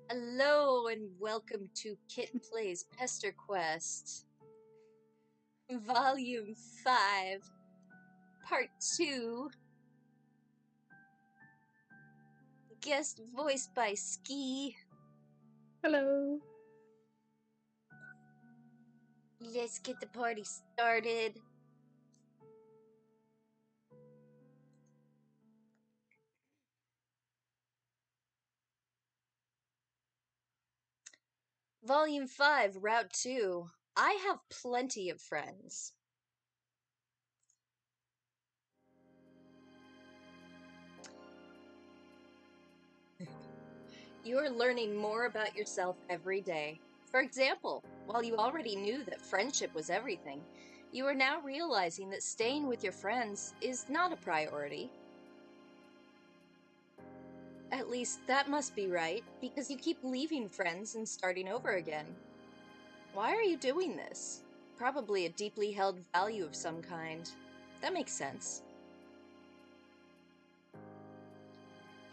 Hello and welcome to Kit Plays Pesterquest, Volume 5, Part 2, guest voiced by Skee. Hello. Let's get the party started. Volume 5, Route 2. I have plenty of friends. You are learning more about yourself every day. For example, while you already knew that friendship was everything, you are now realizing that staying with your friends is not a priority. At least that must be right, because you keep leaving friends and starting over again. Why are you doing this? Probably a deeply held value of some kind. That makes sense.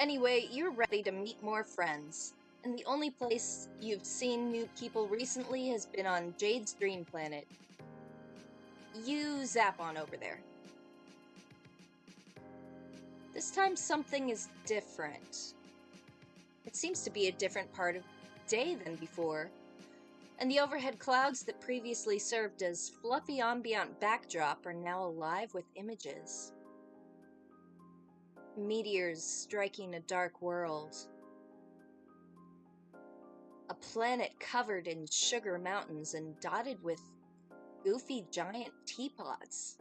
Anyway, you're ready to meet more friends, and the only place you've seen new people recently has been on Jade's dream planet. You zap on over there. This time something is different. It seems to be a different part of day than before, and the overhead clouds that previously served as fluffy ambient backdrop are now alive with images. Meteors striking a dark world. A planet covered in sugar mountains and dotted with goofy giant teapots.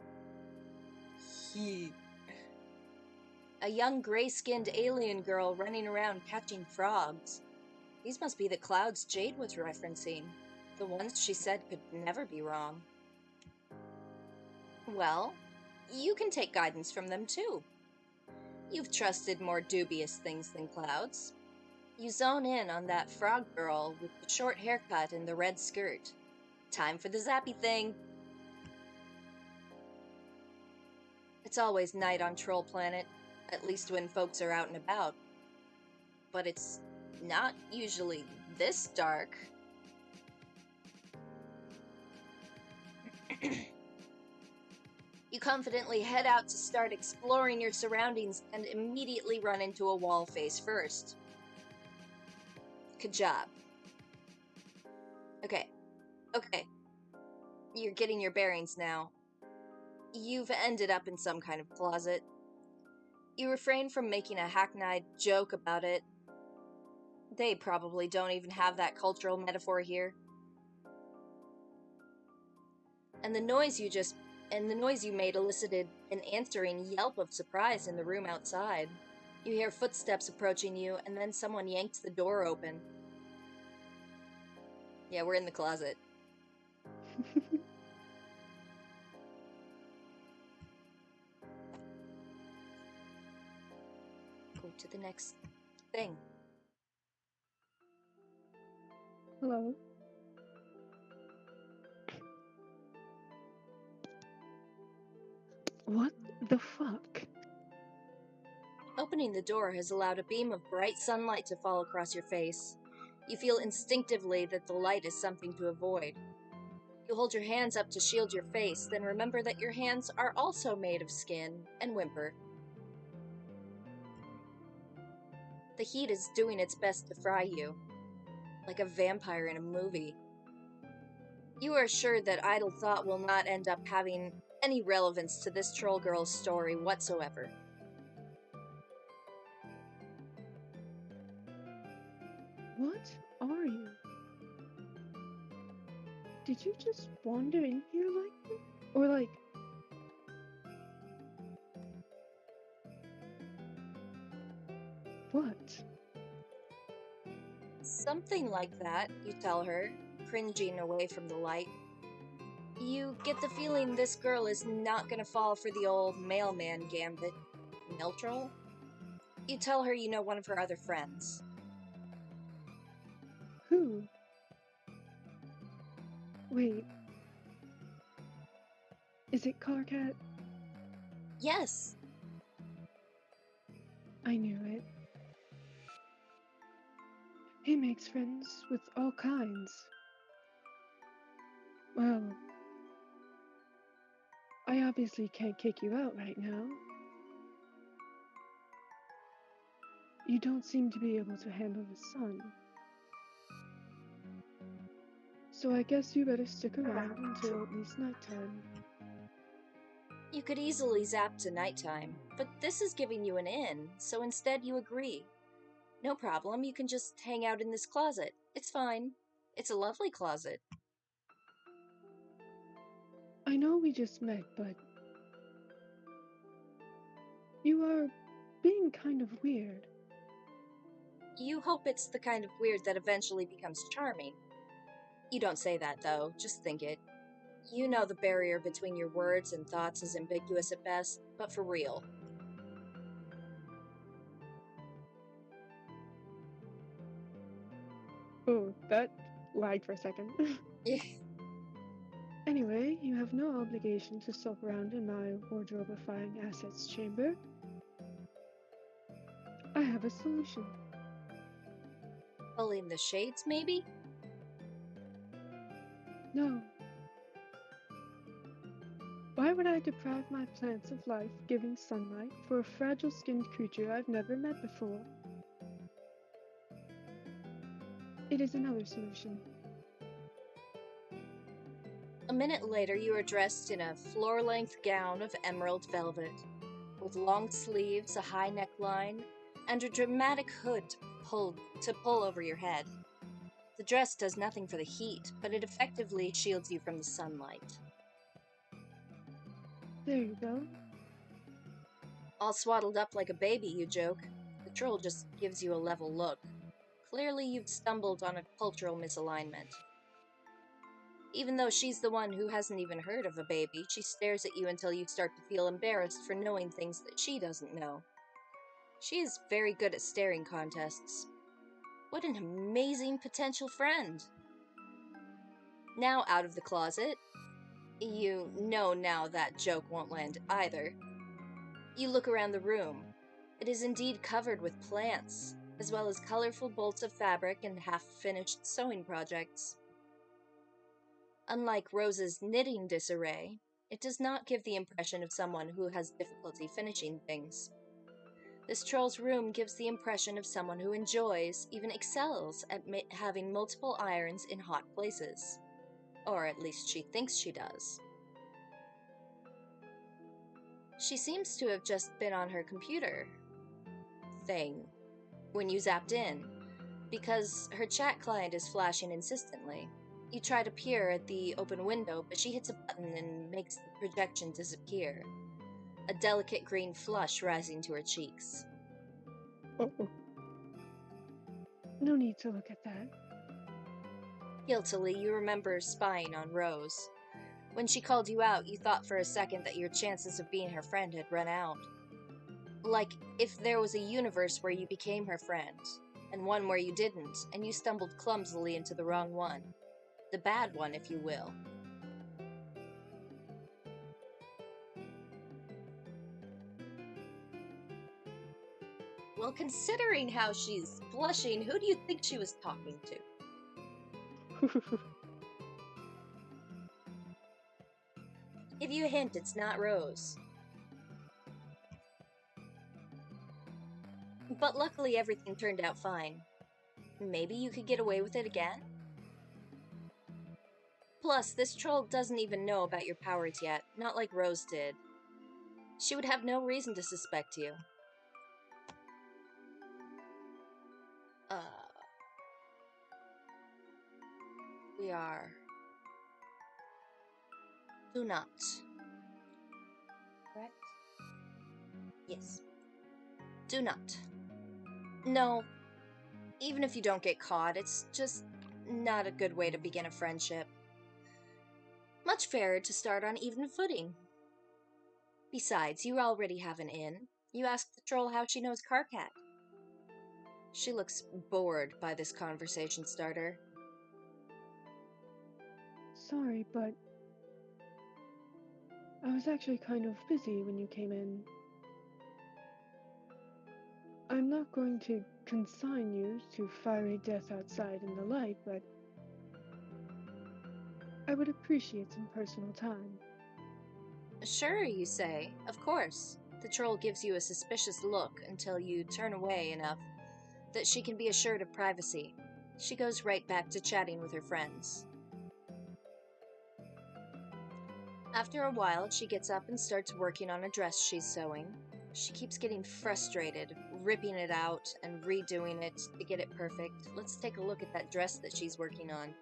A young gray-skinned alien girl running around catching frogs. These must be the clouds Jade was referencing, the ones she said could never be wrong. Well, you can take guidance from them too. You've trusted more dubious things than clouds. You zone in on that frog girl with the short haircut and the red skirt. Time for the zappy thing. It's always night on Troll Planet, at least when folks are out and about. But it's not usually this dark. You confidently head out to start exploring your surroundings and immediately run into a wall face first. Good job. Okay. You're getting your bearings now. You've ended up in some kind of closet. You refrain from making a hackneyed joke about it. They probably don't even have that cultural metaphor here. And the noise you made elicited an answering yelp of surprise in the room outside. You hear footsteps approaching you, and then someone yanks the door open. Yeah, we're in the closet. Go to the next thing. Hello. What the fuck? Opening the door has allowed a beam of bright sunlight to fall across your face. You feel instinctively that the light is something to avoid. You hold your hands up to shield your face, then remember that your hands are also made of skin, and whimper. The heat is doing its best to fry you, like a vampire in a movie. You are sure that idle thought will not end up having any relevance to this troll girl's story whatsoever. What are you? Did you just wander in here like this? Or like... What? Something like that, you tell her, cringing away from the light. You get the feeling this girl is not gonna fall for the old mailman gambit. Meltrol? You tell her you know one of her other friends. Who? Wait. Is it Carcat? Yes! I knew it. He makes friends with all kinds. Well, I obviously can't kick you out right now. You don't seem to be able to handle the sun. So I guess you better stick around until at least nighttime. You could easily zap to nighttime, but this is giving you an in, so instead you agree. No problem, you can just hang out in this closet. It's fine. It's a lovely closet. I know we just met, but you are being kind of weird. You hope it's the kind of weird that eventually becomes charming. You don't say that, though, just think it. You know the barrier between your words and thoughts is ambiguous at best, but for real. Oh, that lagged for a second. Anyway, you have no obligation to stalk around in my wardrobeifying assets chamber. I have a solution. Pulling the shades, maybe? No. Why would I deprive my plants of life-giving sunlight for a fragile-skinned creature I've never met before? It is another solution. A minute later, you are dressed in a floor-length gown of emerald velvet, with long sleeves, a high neckline, and a dramatic hood to pull over your head. The dress does nothing for the heat, but it effectively shields you from the sunlight. There you go. All swaddled up like a baby, you joke. The troll just gives you a level look. Clearly, you've stumbled on a cultural misalignment. Even though she's the one who hasn't even heard of a baby, she stares at you until you start to feel embarrassed for knowing things that she doesn't know. She is very good at staring contests. What an amazing potential friend! Now out of the closet, you know now that joke won't land either. You look around the room. It is indeed covered with plants, as well as colorful bolts of fabric and half-finished sewing projects. Unlike Rose's knitting disarray, it does not give the impression of someone who has difficulty finishing things. This troll's room gives the impression of someone who enjoys, even excels, at having multiple irons in hot places. Or at least she thinks she does. She seems to have just been on her computer thing when you zapped in, because her chat client is flashing insistently. You try to peer at the open window, but she hits a button and makes the projection disappear, a delicate green flush rising to her cheeks. Oh. No need to look at that. Guiltily, you remember spying on Rose. When she called you out, you thought for a second that your chances of being her friend had run out. Like if there was a universe where you became her friend, and one where you didn't, and you stumbled clumsily into the wrong one. The bad one, if you will. Well, considering how she's blushing, who do you think she was talking to? Give you a hint, it's not Rose. But luckily everything turned out fine. Maybe you could get away with it again? Plus, this troll doesn't even know about your powers yet, not like Rose did. She would have no reason to suspect you. We are... Do not. Correct? Yes. Do not. No. Even if you don't get caught, it's just not a good way to begin a friendship. Much fairer to start on even footing. Besides, you already have an in. You ask the troll how she knows Karkat. She looks bored by this conversation starter. Sorry, but I was actually kind of busy when you came in. I'm not going to consign you to fiery death outside in the light, but I would appreciate some personal time. Sure, you say. Of course. The troll gives you a suspicious look until you turn away enough that she can be assured of privacy. She goes right back to chatting with her friends. After a while, she gets up and starts working on a dress she's sewing. She keeps getting frustrated, ripping it out and redoing it to get it perfect. Let's take a look at that dress that she's working on.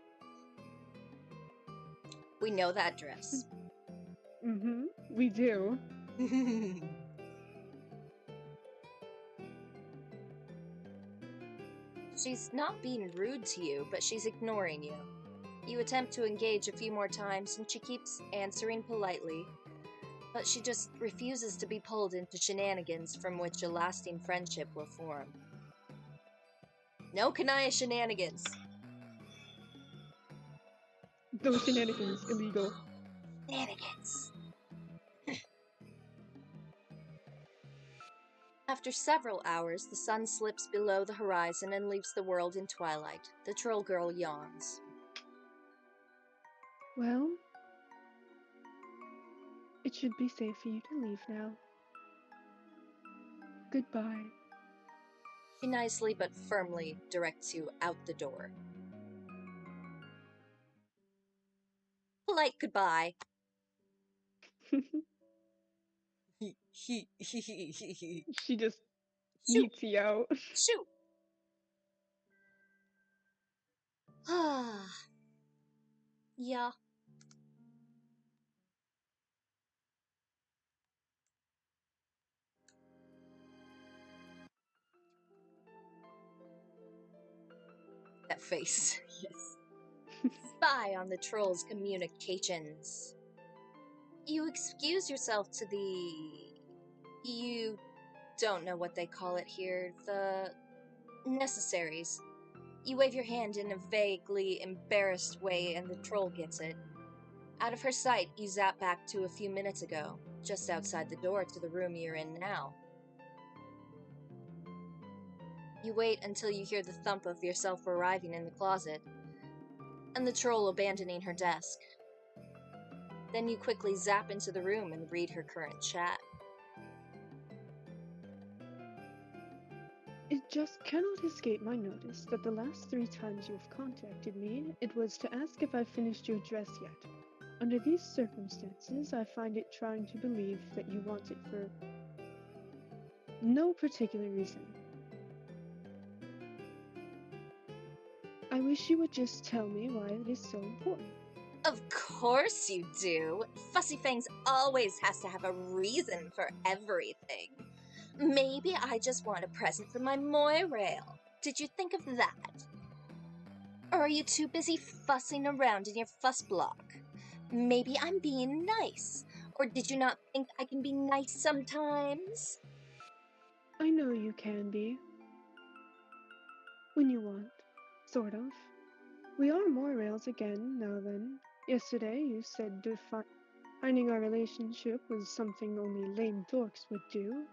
We know that dress. Mm-hmm, we do. She's not being rude to you, but she's ignoring you. You attempt to engage a few more times, and she keeps answering politely, but she just refuses to be pulled into shenanigans from which a lasting friendship will form. No Kanaya shenanigans! Those shenanigans illegal. Shenanigans! After several hours, the sun slips below the horizon and leaves the world in twilight. The troll girl yawns. Well, it should be safe for you to leave now. Goodbye. She nicely but firmly directs you out the door. Polite goodbye. She just Shoot! eats you out. Shoot! Ah. Yeah. That face. Yes. Spy on the troll's communications. You excuse yourself to the... You don't know what they call it here. The... necessaries. You wave your hand in a vaguely embarrassed way and the troll gets it. Out of her sight, you zap back to a few minutes ago, just outside the door to the room you're in now. You wait until you hear the thump of yourself arriving in the closet, and the troll abandoning her desk. Then you quickly zap into the room and read her current chat. It just cannot escape my notice that the last 3 times you have contacted me, it was to ask if I finished your dress yet. Under these circumstances, I find it trying to believe that you want it for no particular reason. I wish you would just tell me why it is so important. Of course you do. Fussy Fangs always has to have a reason for everything. Maybe I just want a present from my Moirail. Did you think of that? Or are you too busy fussing around in your fuss block? Maybe I'm being nice. Or did you not think I can be nice sometimes? I know you can be. When you want. Sort of. We are Moirails again, now then. Yesterday you said defining our relationship was something only lame dorks would do.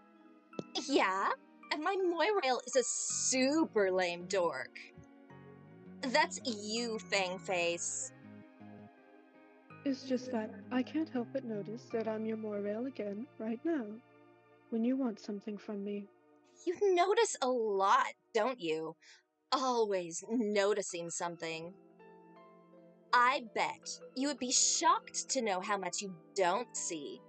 Yeah, and my Moirail is a super lame dork. That's you, Fangface. It's just that I can't help but notice that I'm your Moirail again, right now. When you want something from me. You notice a lot, don't you? Always noticing something. I bet you would be shocked to know how much you don't see.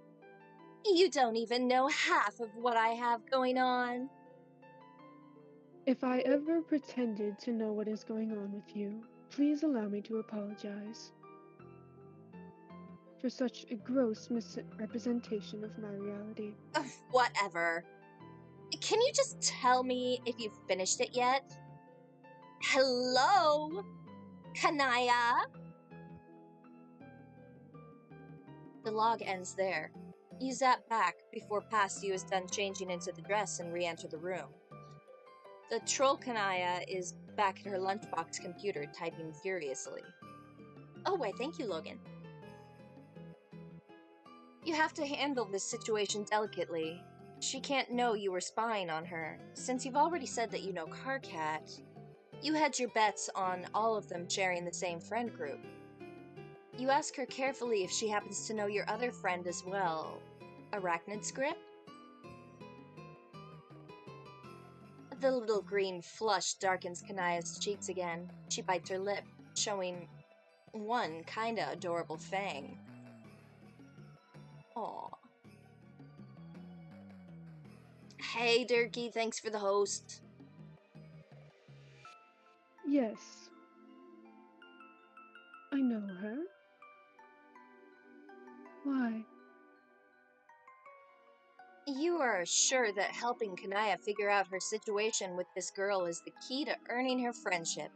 You don't even know half of what I have going on. If I ever pretended to know what is going on with you, please allow me to apologize for such a gross misrepresentation of my reality. Ugh, whatever. Can you just tell me if you've finished it yet? Hello? Kanaya? The log ends there. You zap back before past you is done changing into the dress and re-enter the room. The troll Kanaya is back at her lunchbox computer typing furiously. Oh, why thank you, Logan. You have to handle this situation delicately. She can't know you were spying on her. Since you've already said that you know Karkat, you hedge your bets on all of them sharing the same friend group. You ask her carefully if she happens to know your other friend as well. Arachnid Script? The little green flush darkens Kanaya's cheeks again. She bites her lip, showing one kinda adorable fang. Aw. Hey, Durkee, thanks for the host. Yes. I know her. Why? You are sure that helping Kanaya figure out her situation with this girl is the key to earning her friendship.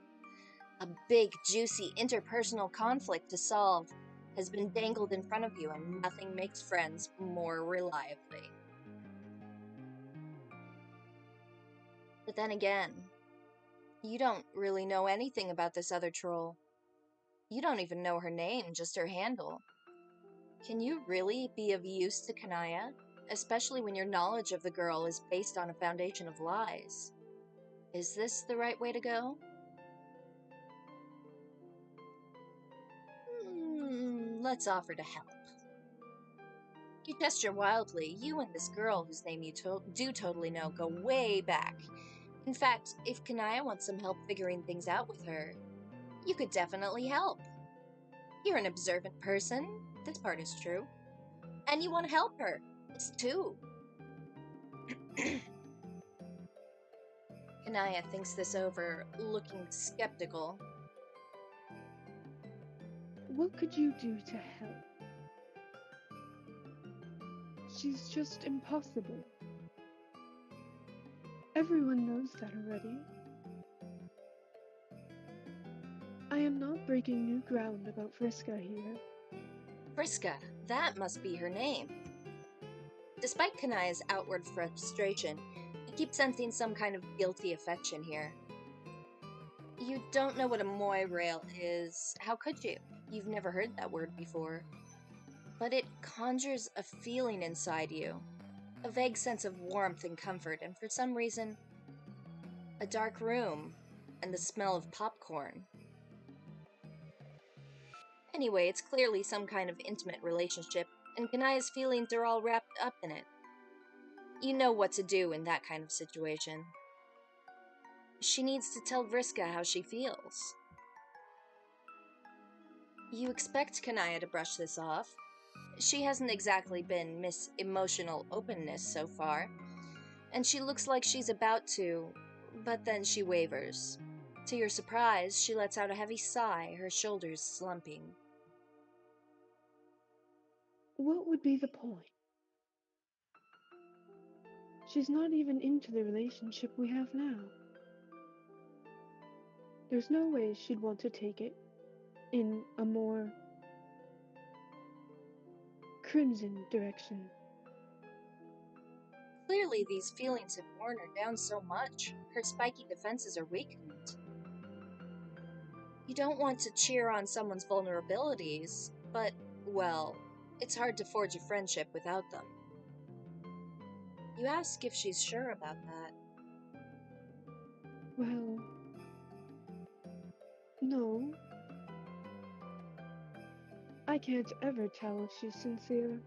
A big, juicy interpersonal conflict to solve has been dangled in front of you, and nothing makes friends more reliably. But then again, you don't really know anything about this other troll. You don't even know her name, just her handle. Can you really be of use to Kanaya? Especially when your knowledge of the girl is based on a foundation of lies. Is this the right way to go? Let's offer to help. You gesture wildly. You and this girl, whose name you do totally know, go way back. In fact, if Kanaya wants some help figuring things out with her, you could definitely help. You're an observant person. This part is true. And you want to help her. This too. Kanaya thinks this over, looking skeptical. What could you do to help? She's just impossible. Everyone knows that already. I am not breaking new ground about Vriska here. Vriska, that must be her name. Despite Kanaya's outward frustration, you keep sensing some kind of guilty affection here. You don't know what a moirail is. How could you? You've never heard that word before. But it conjures a feeling inside you. A vague sense of warmth and comfort, and for some reason, a dark room and the smell of popcorn. Anyway, it's clearly some kind of intimate relationship, and Kanaya's feelings are all wrapped up in it. You know what to do in that kind of situation. She needs to tell Vriska how she feels. You expect Kanaya to brush this off. She hasn't exactly been Miss Emotional Openness so far, and she looks like she's about to, but then she wavers. To your surprise, she lets out a heavy sigh, her shoulders slumping. What would be the point? She's not even into the relationship we have now. There's no way she'd want to take it in a more crimson direction. Clearly, these feelings have worn her down so much, her spiky defenses are weakened. You don't want to cheer on someone's vulnerabilities, but, well, it's hard to forge a friendship without them. You ask if she's sure about that. Well, no. I can't ever tell if she's sincere.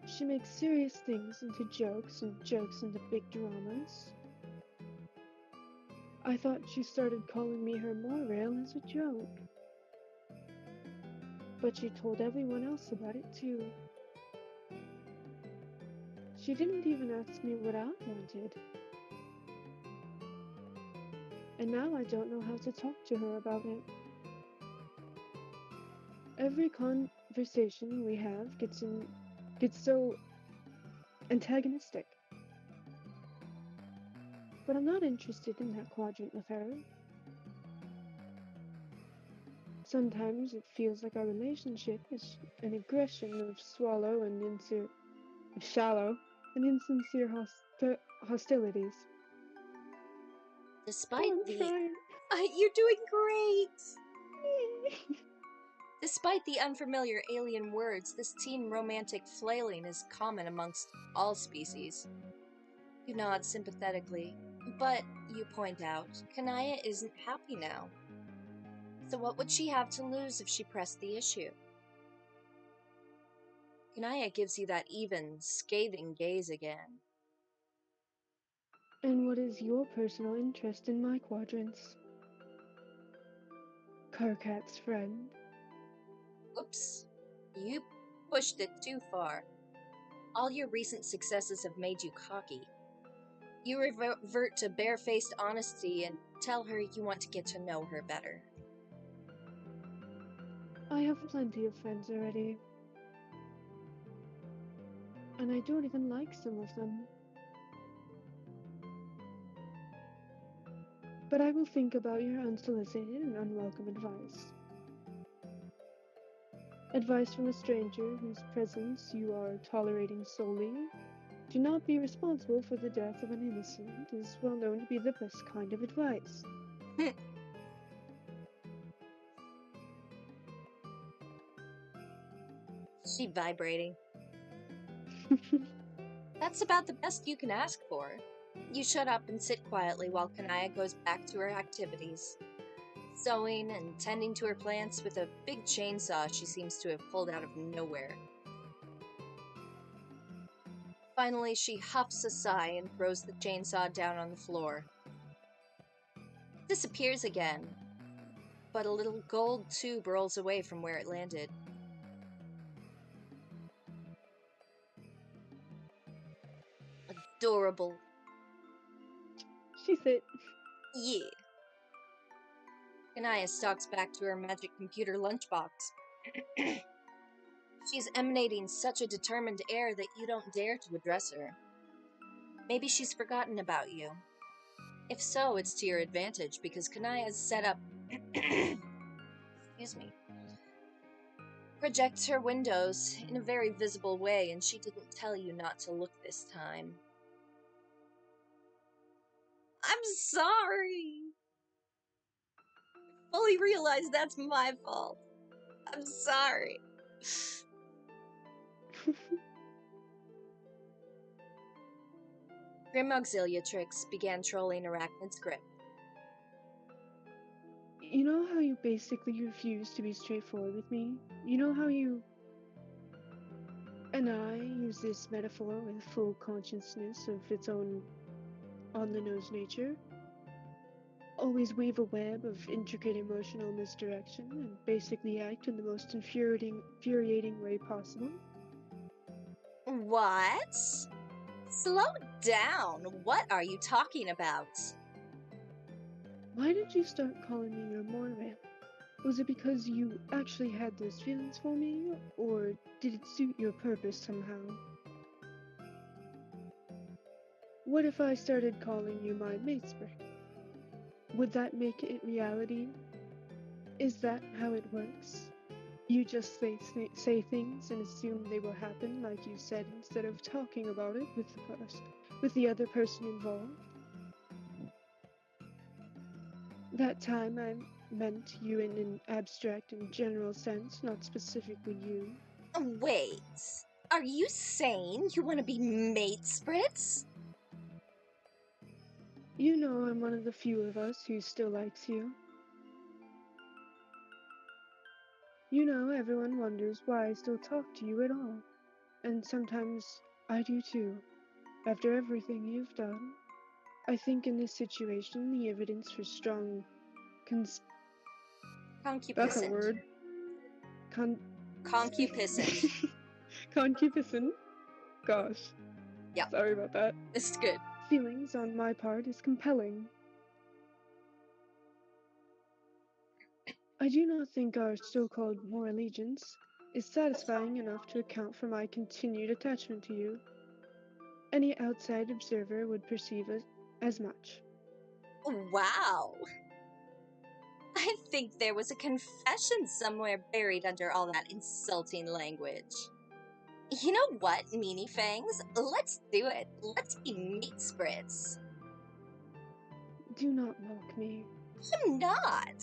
She makes serious things into jokes and jokes into big dramas. I thought she started calling me her moirail as a joke. But she told everyone else about it too. She didn't even ask me what I wanted. And now I don't know how to talk to her about it. Every conversation we have gets so antagonistic. But I'm not interested in that quadrant with her. Sometimes it feels like our relationship is an aggression of shallow and insincere hostilities. Despite I'm the... trying. You're doing great! Despite the unfamiliar alien words, this teen romantic flailing is common amongst all species. You nod sympathetically, but you point out, Kanaya isn't happy now. So what would she have to lose if she pressed the issue? Kanaya gives you that even, scathing gaze again. And what is your personal interest in my quadrants? Karkat's friend. Oops, you pushed it too far. All your recent successes have made you cocky. You revert to barefaced honesty and tell her you want to get to know her better. I have plenty of friends already. And I don't even like some of them. But I will think about your unsolicited and unwelcome advice. Advice from a stranger whose presence you are tolerating solely. Do not be responsible for the death of an innocent is well known to be the best kind of advice. She vibrating. That's about the best you can ask for. You shut up and sit quietly while Kanaya goes back to her activities. Sewing and tending to her plants with a big chainsaw she seems to have pulled out of nowhere. Finally, she huffs a sigh and throws the chainsaw down on the floor. It disappears again, but a little gold tube rolls away from where it landed. Adorable. She's it. Yeah. Kanaya stalks back to her magic computer lunchbox. She's emanating such a determined air that you don't dare to address her. Maybe she's forgotten about you. If so, it's to your advantage because Kanaya's set up excuse me, projects her windows in a very visible way, and she didn't tell you not to look this time. I'm sorry. I fully realize that's my fault. I'm sorry. Grim Auxiliatrix began trolling Arachnid's grip. You know how you basically refuse to be straightforward with me? You know how you and I use this metaphor with full consciousness of its own on-the-nose nature? Always weave a web of intricate emotional misdirection and basically act in the most infuriating way possible? What? Slow down. What are you talking about? Why did you start calling me your Moira? Was it because you actually had those feelings for me, or did it suit your purpose somehow? What if I started calling you my Matesprit? Would that make it reality? Is that how it works? You just say things and assume they will happen like you said instead of talking about it with the other person involved? That time I meant you in an abstract and general sense, not specifically you. Wait, are you saying you want to be Matespritz? You know I'm one of the few of us who still likes you. You know everyone wonders why I still talk to you at all. And sometimes I do too, after everything you've done. I think in this situation the evidence for strong That's a Concupiscent. word. Concupiscent. Concupiscent. Gosh. Yeah. Sorry about that. It's good. Feelings on my part is compelling. I do not think our so-called more allegiance is satisfying enough to account for my continued attachment to you. Any outside observer would perceive it as much. Wow. I think there was a confession somewhere buried under all that insulting language. You know what, Meanie Fangs? Let's do it. Let's be Matespritz. Do not mock me. I'm not.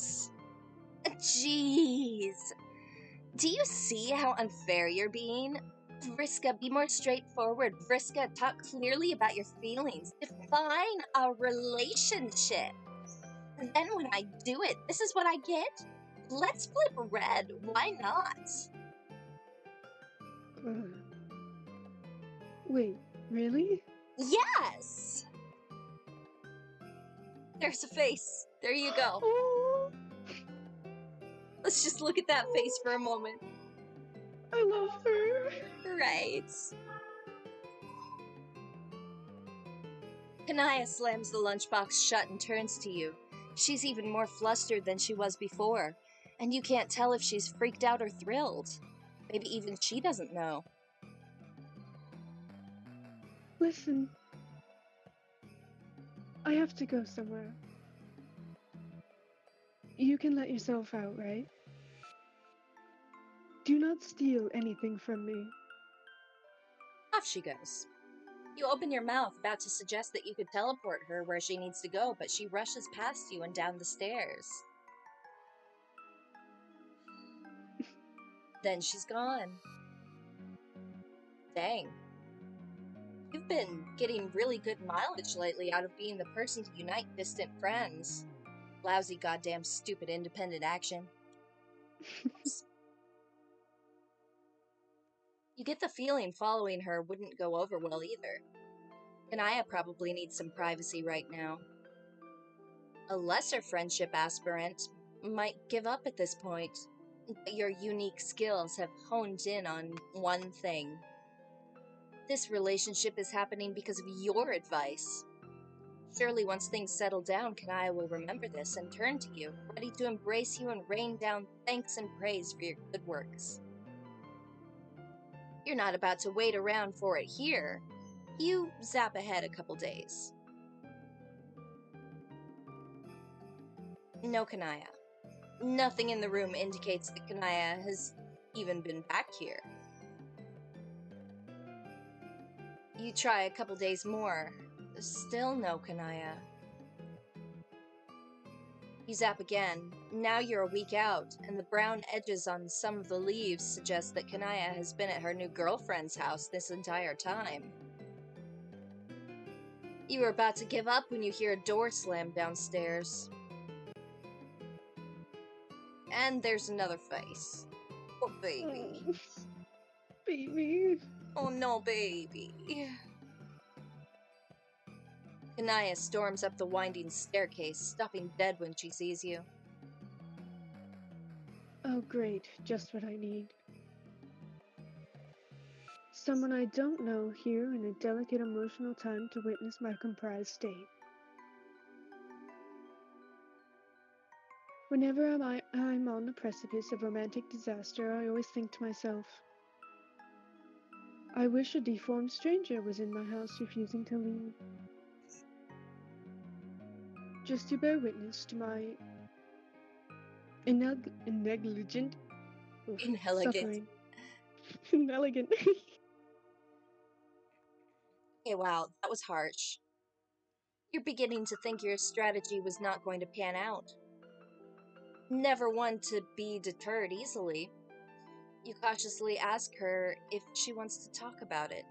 Jeez. Do you see how unfair you're being? Vriska, be more straightforward. Vriska, talk clearly about your feelings. Define a relationship. And then when I do it, this is what I get? Let's flip red. Why not? Wait, really? Yes! There's a face. There you go. Oh, Let's just look at that face for a moment. I love her. Right. Kanaya slams the lunchbox shut and turns to you. She's even more flustered than she was before, and you can't tell if she's freaked out or thrilled. Maybe even she doesn't know. Listen, I have to go somewhere. You can let yourself out, right? Do not steal anything from me. Off she goes. You open your mouth, about to suggest that you could teleport her where she needs to go, but she rushes past you and down the stairs. Then she's gone. Dang. You've been getting really good mileage lately out of being the person to unite distant friends. Lousy goddamn stupid independent action. You get the feeling following her wouldn't go over well either. Kanaya probably needs some privacy right now. A lesser friendship aspirant might give up at this point, but your unique skills have honed in on one thing. This relationship is happening because of your advice. Surely once things settle down, Kanaya will remember this and turn to you, ready to embrace you and rain down thanks and praise for your good works. You're not about to wait around for it here. You zap ahead a couple days. No Kanaya. Nothing in the room indicates that Kanaya has even been back here. You try a couple days more. Still no Kanaya. You zap again. Now you're a week out, and the brown edges on some of the leaves suggest that Kanaya has been at her new girlfriend's house this entire time. You were about to give up when you hear a door slam downstairs. And there's another face. Oh, baby. Baby. Oh, no, baby. Kanaya storms up the winding staircase, stopping dead when she sees you. Oh, great. Just what I need. Someone I don't know here in a delicate emotional time to witness my comprised state. Whenever I'm on the precipice of romantic disaster, I always think to myself, I wish a deformed stranger was in my house refusing to leave. Just to bear witness to my negligent Inelegant. suffering. Inelegant. Okay, wow, that was harsh. You're beginning to think your strategy was not going to pan out. Never one to be deterred easily. You cautiously ask her if she wants to talk about it.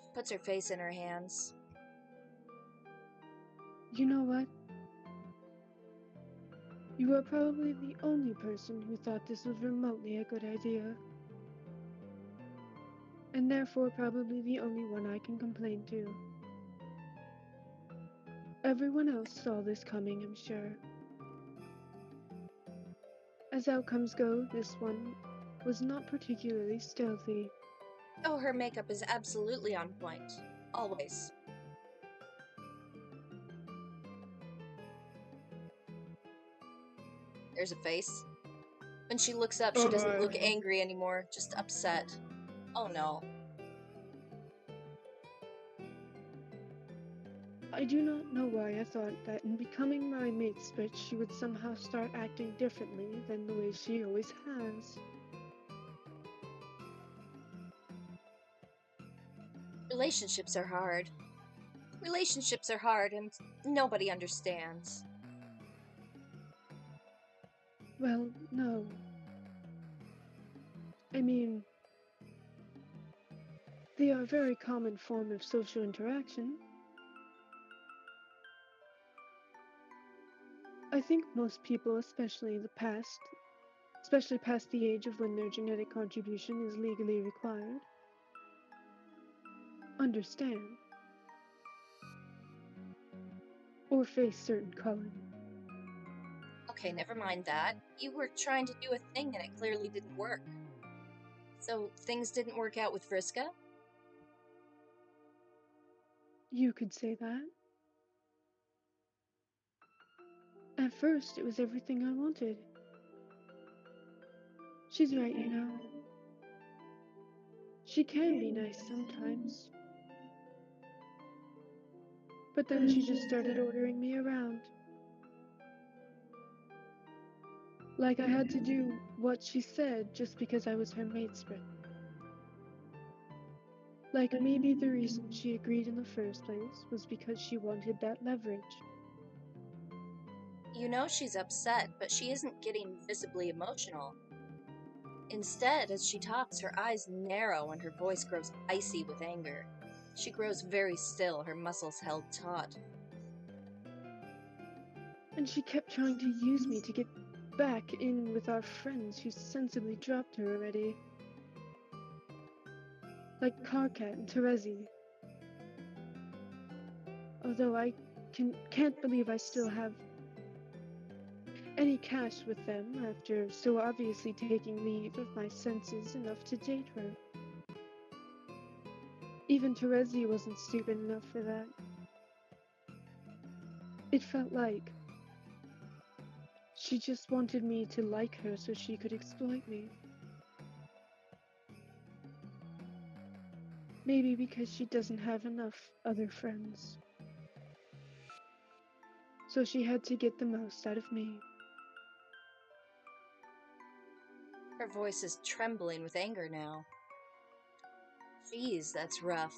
She puts her face in her hands. You know what? You are probably the only person who thought this was remotely a good idea. And therefore probably the only one I can complain to. Everyone else saw this coming, I'm sure. As outcomes go, this one was not particularly stealthy. Oh, her makeup is absolutely on point. Always. There's a face. When she looks up, she doesn't look angry anymore, just upset. Oh no. I do not know why I thought that in becoming my mate's bitch, she would somehow start acting differently than the way she always has. Relationships are hard. Relationships are hard, and nobody understands. Well, no. I mean, they are a very common form of social interaction. I think most people, especially past the age of when their genetic contribution is legally required, understand or face certain culling. Okay, never mind that. You were trying to do a thing and it clearly didn't work. So things didn't work out with Vriska? You could say that. At first, it was everything I wanted. She's right, you know. She can be nice sometimes. But then she just started ordering me around. Like I had to do what she said just because I was her matesprit. Like maybe the reason she agreed in the first place was because she wanted that leverage. You know she's upset, but she isn't getting visibly emotional. Instead, as she talks, her eyes narrow and her voice grows icy with anger. She grows very still, her muscles held taut. And she kept trying to use me to get back in with our friends who sensibly dropped her already. Like Karkat and Terezi. Although I can't believe I still have any cash with them after so obviously taking leave of my senses enough to date her. Even Terezi wasn't stupid enough for that. It felt like she just wanted me to like her so she could exploit me. Maybe because she doesn't have enough other friends. So she had to get the most out of me. Her voice is trembling with anger now. Geez, that's rough.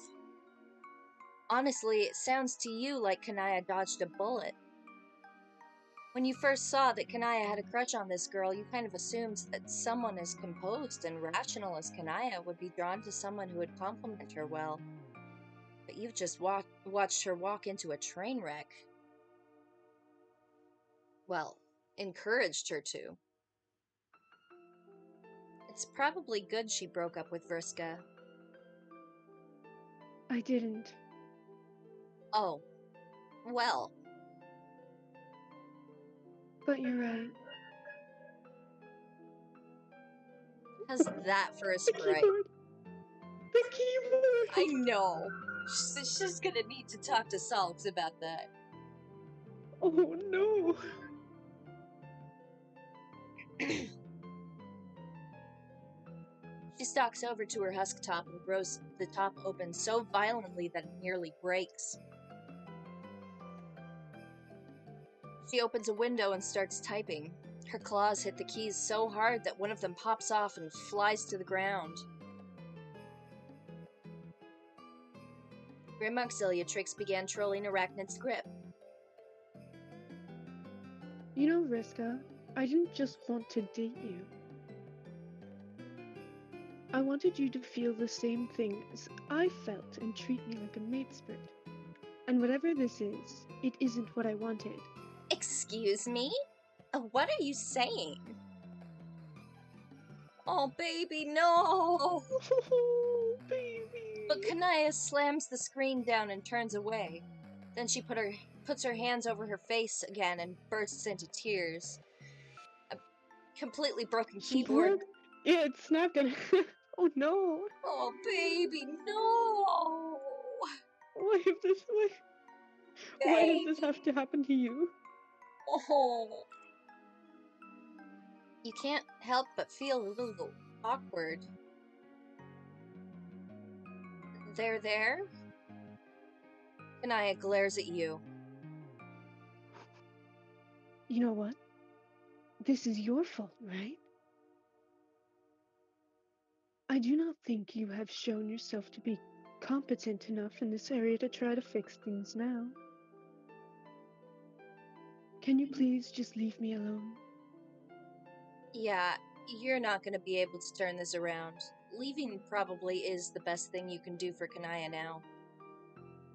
Honestly, it sounds to you like Kanaya dodged a bullet. When you first saw that Kanaya had a crush on this girl, you kind of assumed that someone as composed and rational as Kanaya would be drawn to someone who would compliment her well. But you've just watched her walk into a train wreck. Well, encouraged her to. It's probably good she broke up with Vriska. I didn't. Oh, well, But you're right. how's that for a The sprite? keyboard! The keyboard! I know. She's gonna need to talk to Salks about that. Oh no! She stalks over to her husk top and throws the top open so violently that it nearly breaks. She opens a window and starts typing. Her claws hit the keys so hard that one of them pops off and flies to the ground. Grim Auxiliatrix began trolling Arachnid's grip. You know, Vriska, I didn't just want to date you. I wanted you to feel the same thing as I felt and treat me like a matesprit. And whatever this is, it isn't what I wanted. Excuse me? What are you saying? Oh, baby, no! Oh, baby! But Kanaya slams the screen down and turns away. Then she puts her hands over her face again and bursts into tears. A completely broken keyboard. What? Yeah, it's not gonna. Oh no! Oh, baby, no! Why have this? Why does this have to happen to you? Oh. You can't help but feel a little awkward. They're there? Kanaya glares at you. You know what? This is your fault, right? I do not think you have shown yourself to be competent enough in this area to try to fix things now. Can you please just leave me alone? Yeah, you're not going to be able to turn this around. Leaving probably is the best thing you can do for Kanaya now.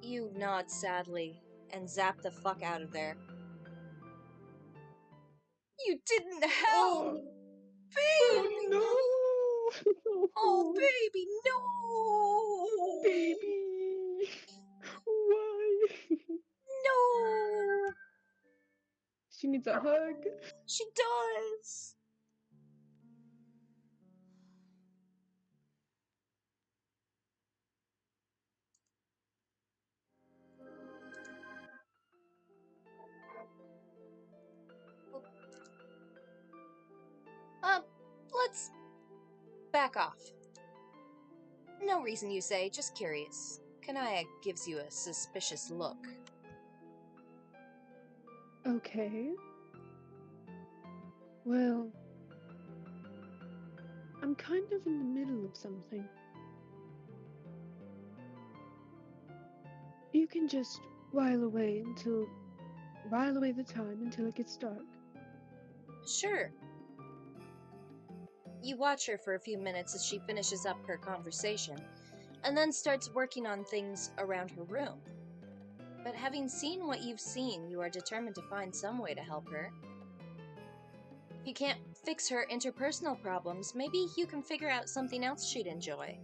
You nod sadly and zap the fuck out of there. You didn't help! Oh, Baby! oh Oh, no! baby, no! Baby! Why? No! She needs a hug. She does! Let's back off. No reason, you say, just curious. Kanaya gives you a suspicious look. Okay. Well, I'm kind of in the middle of something. You can just while away the time until it gets dark. Sure. You watch her for a few minutes as she finishes up her conversation, and then starts working on things around her room. But having seen what you've seen, you are determined to find some way to help her. If you can't fix her interpersonal problems, maybe you can figure out something else she'd enjoy.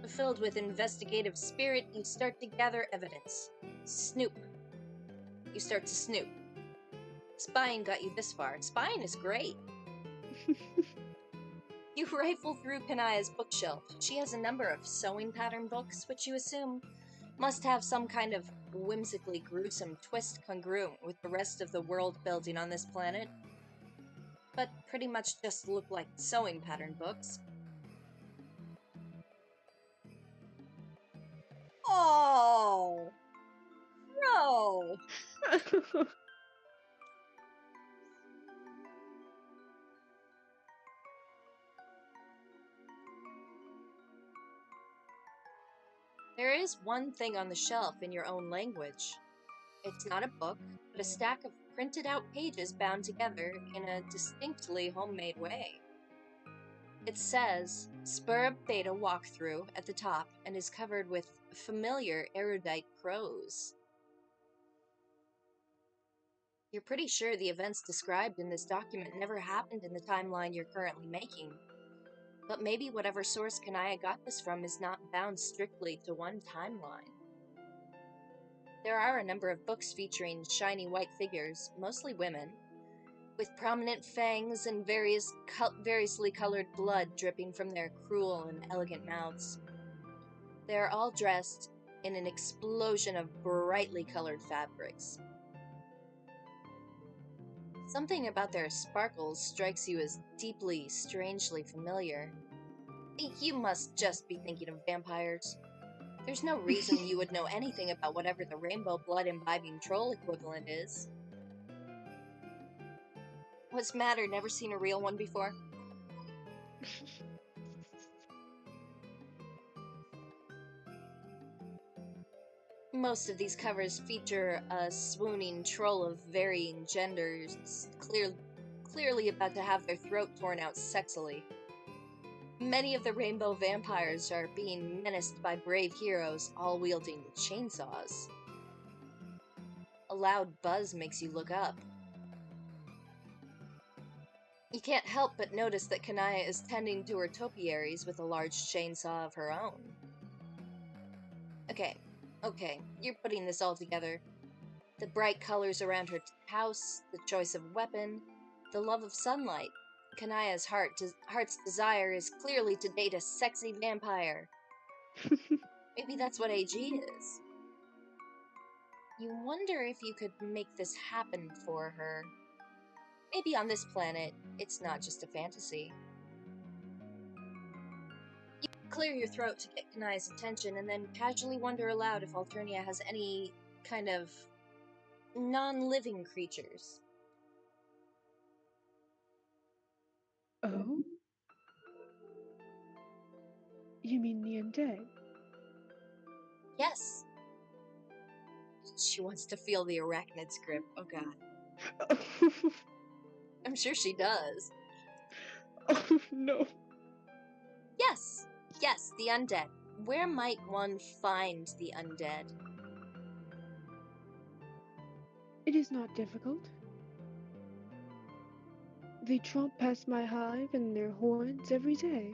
Filled with investigative spirit, you start to gather evidence. Snoop. You start to snoop. Spying got you this far. Spying is great. You rifle through Kanaya's bookshelf. She has a number of sewing pattern books, which you assume must have some kind of whimsically gruesome twist congruent with the rest of the world building on this planet, but pretty much just look like sewing pattern books. Oh! No! There is one thing on the shelf in your own language. It's not a book, but a stack of printed out pages bound together in a distinctly homemade way. It says Spur Beta Walkthrough at the top and is covered with familiar erudite prose. You're pretty sure the events described in this document never happened in the timeline you're currently making. But maybe whatever source Kanaya got this from is not bound strictly to one timeline. There are a number of books featuring shiny white figures, mostly women, with prominent fangs and variously colored blood dripping from their cruel and elegant mouths. They are all dressed in an explosion of brightly colored fabrics. Something about their sparkles strikes you as deeply, strangely familiar. You must just be thinking of vampires. There's no reason you would know anything about whatever the rainbow blood imbibing troll equivalent is. What's the matter? Never seen a real one before? Most of these covers feature a swooning troll of varying genders, clearly about to have their throat torn out sexily. Many of the rainbow vampires are being menaced by brave heroes, all wielding chainsaws. A loud buzz makes you look up. You can't help but notice that Kanaya is tending to her topiaries with a large chainsaw of her own. Okay, you're putting this all together. The bright colors around her house, the choice of weapon, the love of sunlight. Kanaya's heart's desire is clearly to date a sexy vampire. Maybe that's what AG is. You wonder if you could make this happen for her. Maybe on this planet, it's not just a fantasy. You clear your throat to get Kanaya's attention and then casually wonder aloud if Alternia has any kind of non-living creatures. Oh? You mean the undead? Yes. She wants to feel the arachnid's grip. Oh god. I'm sure she does. Oh no. Yes, the undead. Where might one find the undead? It is not difficult. They tromp past my hive and their horns every day.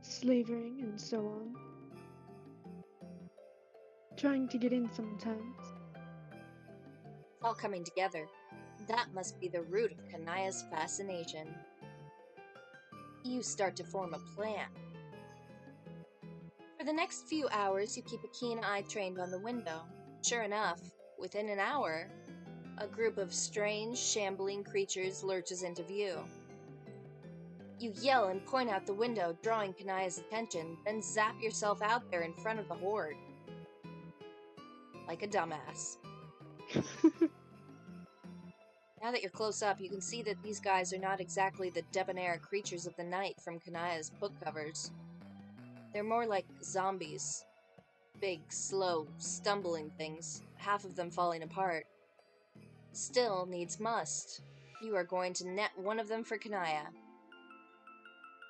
Slavering and so on. Trying to get in sometimes. It's all coming together. That must be the root of Kanaya's fascination. You start to form a plan. For the next few hours, you keep a keen eye trained on the window. Sure enough, within an hour, a group of strange, shambling creatures lurches into view. You yell and point out the window, drawing Kanaya's attention, then zap yourself out there in front of the horde. Like a dumbass. Now that you're close up, you can see that these guys are not exactly the debonair creatures of the night from Kanaya's book covers. They're more like zombies. Big, slow, stumbling things, half of them falling apart. Still, needs must. You are going to net one of them for Kanaya.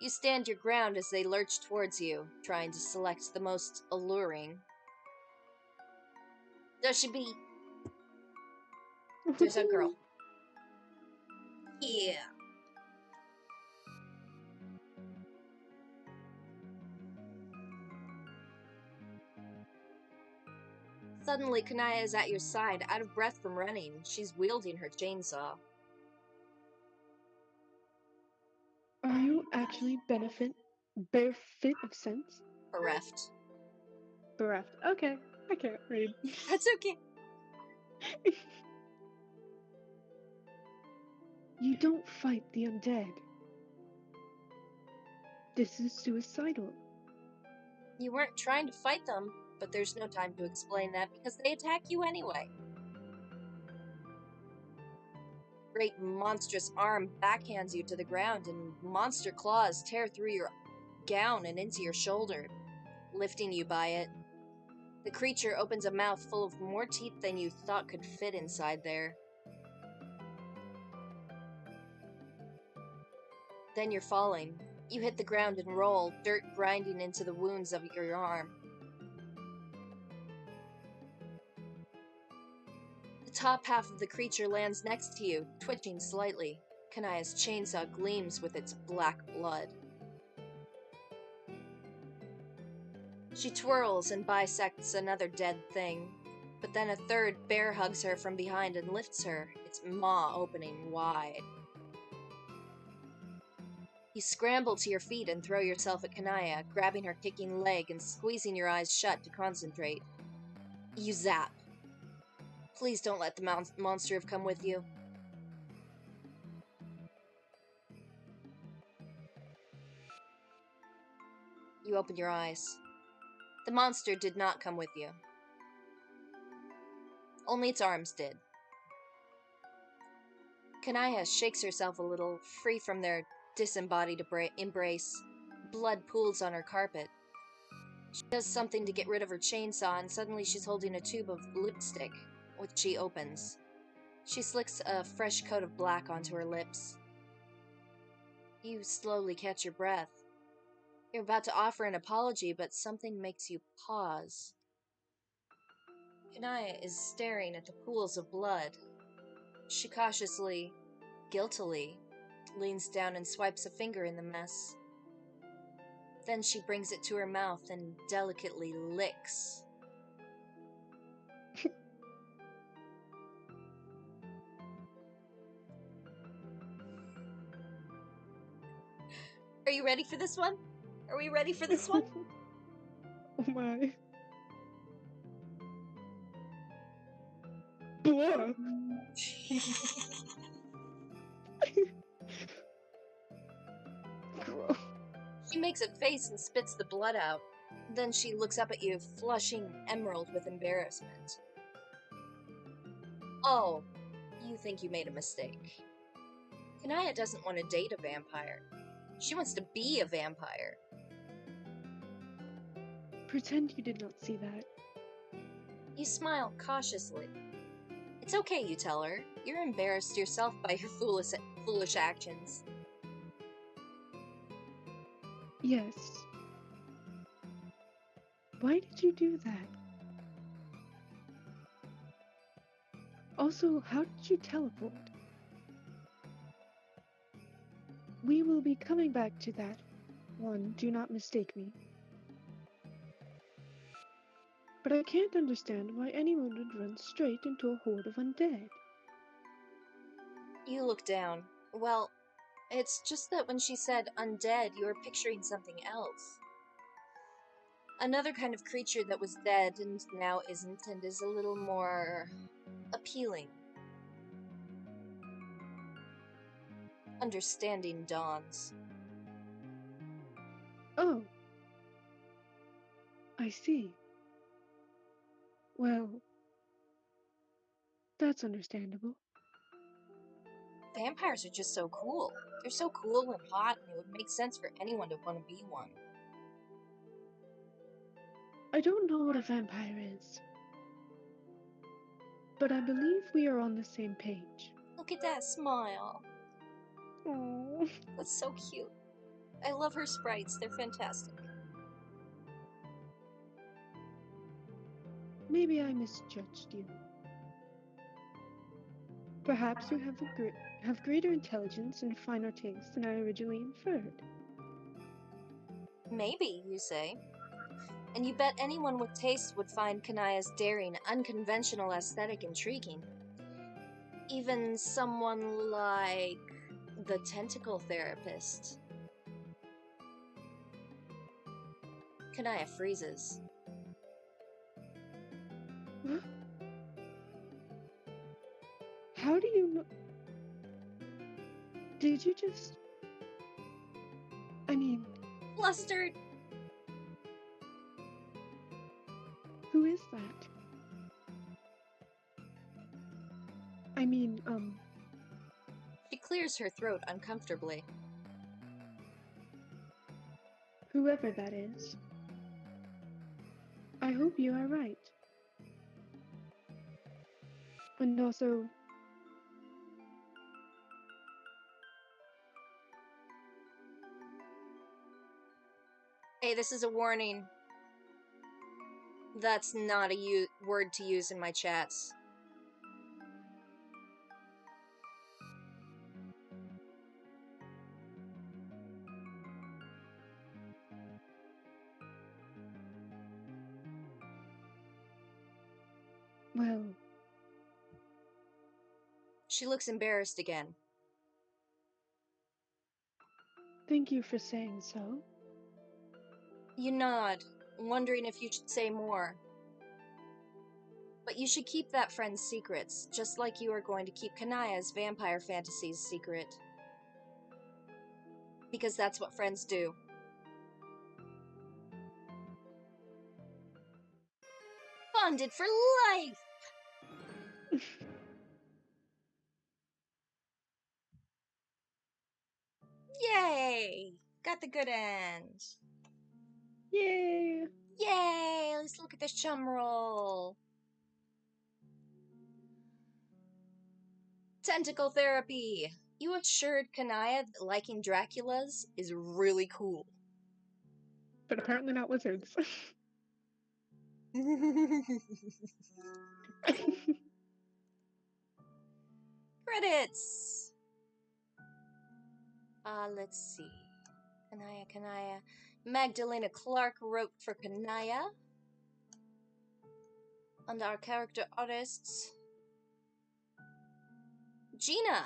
You stand your ground as they lurch towards you, trying to select the most alluring. There should be... There's a girl. Yeah. Suddenly, Kanaya is at your side, out of breath from running. She's wielding her chainsaw. Are you actually bare fit of sense? Bereft. Bereft. Okay, I can't read. That's okay. You don't fight the undead. This is suicidal. You weren't trying to fight them, but there's no time to explain that because they attack you anyway. Great monstrous arm backhands you to the ground, and monster claws tear through your gown and into your shoulder, lifting you by it. The creature opens a mouth full of more teeth than you thought could fit inside there. Then you're falling. You hit the ground and roll, dirt grinding into the wounds of your arm. The top half of the creature lands next to you, twitching slightly. Kanaya's chainsaw gleams with its black blood. She twirls and bisects another dead thing, but then a third bear hugs her from behind and lifts her, its maw opening wide. You scramble to your feet and throw yourself at Kanaya, grabbing her kicking leg and squeezing your eyes shut to concentrate. You zap. Please don't let the monster have come with you. You open your eyes. The monster did not come with you. Only its arms did. Kanaya shakes herself a little, free from their disembodied embrace. Blood pools on her carpet. She does something to get rid of her chainsaw, and suddenly she's holding a tube of lipstick, which she opens. She slicks a fresh coat of black onto her lips. You slowly catch your breath. You're about to offer an apology, but something makes you pause. Kanaya is staring at the pools of blood. She cautiously, guiltily, leans down and swipes a finger in the mess. Then she brings it to her mouth and delicately licks. Are you ready for this one? Are we ready for this one? Oh my. Blood. Gross. She makes a face and spits the blood out. Then she looks up at you, flushing emerald with embarrassment. Oh, you think you made a mistake. Kanaya doesn't want to date a vampire. She wants to be a vampire. Pretend you did not see that. You smile cautiously. It's okay, you tell her. You're embarrassed yourself by your foolish actions. Yes. Why did you do that? Also, how did you teleport? We will be coming back to that one, do not mistake me. But I can't understand why anyone would run straight into a horde of undead. You look down. Well, it's just that when she said undead, you were picturing something else. Another kind of creature that was dead and now isn't and is a little more appealing. Understanding dawns. Oh. I see. Well, that's understandable. Vampires are just so cool. They're so cool and hot, and it would make sense for anyone to want to be one. I don't know what a vampire is, but I believe we are on the same page. Look at that smile. Oh. That's so cute. I love her sprites. They're fantastic. Maybe I misjudged you. Perhaps you have greater intelligence and finer taste than I originally inferred. Maybe, you say. And you bet anyone with taste would find Kanaya's daring, unconventional aesthetic intriguing. Even someone like the tentacle therapist. Kanaya freezes. Huh? How do you know? Did you just... I mean... Flustered! Who is that? I mean, She clears her throat uncomfortably. whoever that is. I hope you are right. And also... Hey, this is a warning. That's not a word to use in my chats. Well... She looks embarrassed again. Thank you for saying so. You nod, wondering if you should say more. But you should keep that friend's secrets, just like you are going to keep Kanaya's vampire fantasies secret. Because that's what friends do. Bonded for life! Yay! Got the good end. Yay! Yay! Let's look at this chum roll. Tentacle therapy. You assured Kanaya that liking Dracula's is really cool. But apparently not wizards. Credits! Let's see. Kanaya. Magdalena Clark wrote for Kanaya. And our character artists... Gina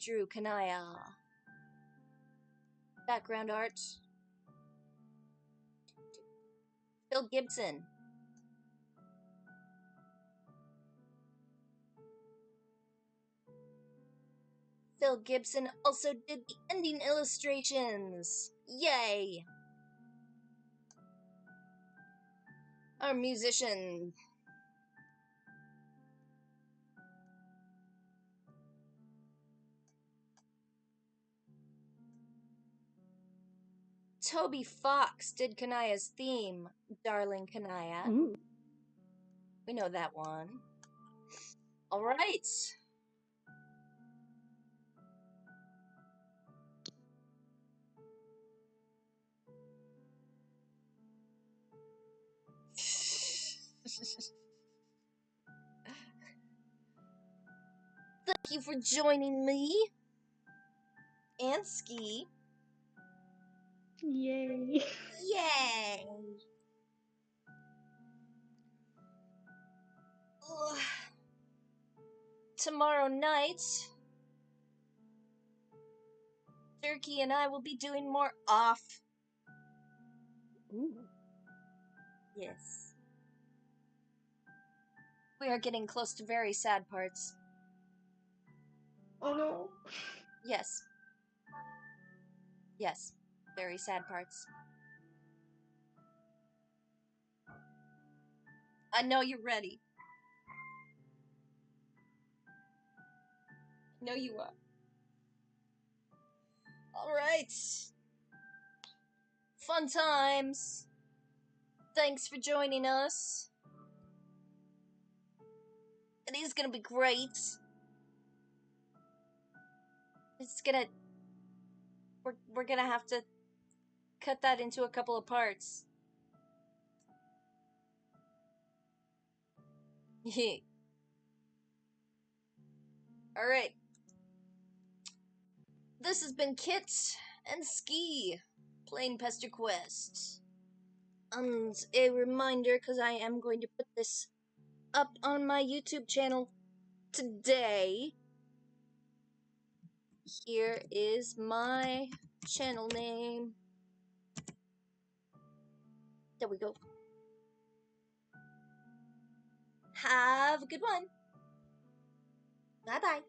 drew Kanaya. Background art. Phil Gibson. Phil Gibson also did the ending illustrations. Yay! Our musician. Toby Fox did Kanaya's theme, Darling Kanaya. Ooh. We know that one. All right. Thank you for joining me and Skee. Yay. Yay! Ugh. Tomorrow night, Turkey and I will be doing more off. Ooh. Yes. We are getting close to very sad parts. Oh no. Yes. Yes. Very sad parts. I know you're ready. I know you are. Alright. Fun times. Thanks for joining us. It is gonna be great. It's gonna... We're gonna have to cut that into a couple of parts. Alright. This has been Kit and Skee playing Pesterquest. And a reminder, because I am going to put this up on my YouTube channel today. Here is my channel name. There we go. Have a good one. Bye bye.